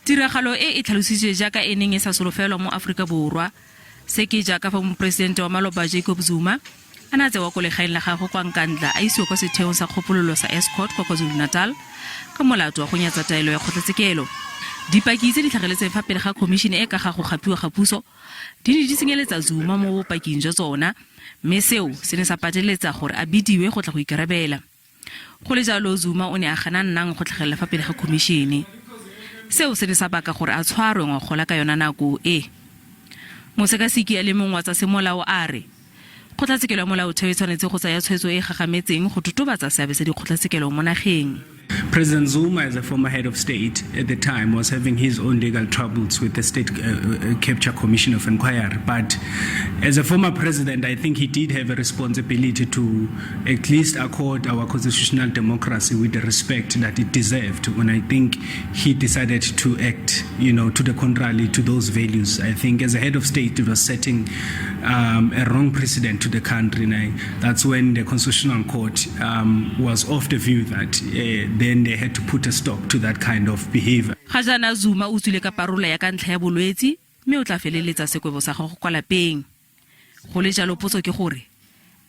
Tiragalo e tlhalositswe jaaka e neng e sa solofelwa mo Afrika Borwa se ke jaaka fa mopresidente wa maloba Jacob Zuma a na tsewa ko legaeng la gagwe kwa Nkandla a isiwa kwa setheong sa kgopololo sa Estcourt kwa KwaZulu-Natal ka molaotheo wa go nyatsa taelo ya kgotlhatshekelo. Dipaki tse di tlhageletseng fa pele ga khomisheneng e ka ga go gapiwa ga puso di ne di tsenyeletsa Zuma mo bopaking jwa tsona, mme seo se ne sa pateletsa gore a bidiwe go tla go ikarabela. Go le jalo Zuma o ne a gana nnang go tlhagelela fa pele ga khomishene. Seo se ne sa baka gore a tshwarwe ngwaga ka yona nako e. Mosekasiki a le mongwe wa tsa semolao a re kgotlatshekelo ya molaotheo e tshwanetse go tsaya tshweetso e gagametseng go totobatsa seabe sa dikgotlatshekelo mo nageng. President Zuma, as a former head of state at the time, was having his own legal troubles with the State Capture Commission of Inquiry. But as a former president, I think he did have a responsibility to at least accord our constitutional democracy with the respect that it deserved. When I think he decided to act, to the contrary to those values, I think as a head of state, it was setting a wrong precedent to the country. And that's when the Constitutional Court was of the view that then they had to put a stop to that kind of behavior. Gajana Zuma o tswile ka parola ya ka ntlha ya bolwetsi mme o tla feleletsa sekwebo sa gago kwa lapeng. Go le jalo potso ke gore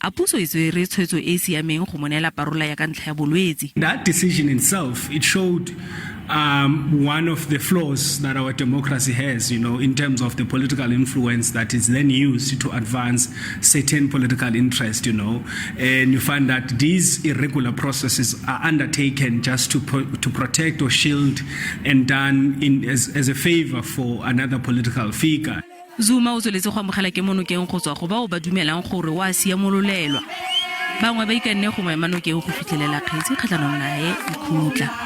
a puso e tsere tshweetso e siameng go monela parola ya ka ntlha ya bolwetsi. That decision itself, it showed one of the flaws that our democracy has, in terms of the political influence that is then used to advance certain political interest, and you find that these irregular processes are undertaken just to protect or shield and done as a favor for another political figure. Zuma o tsweletse go amogela ke monokeng go tswa go bao ba dumelang gore wa siamololelwa. Bangwe ba ikanne go mo emanokeng go fitlhelela kgetsi kgatlhanong nae ikhutla.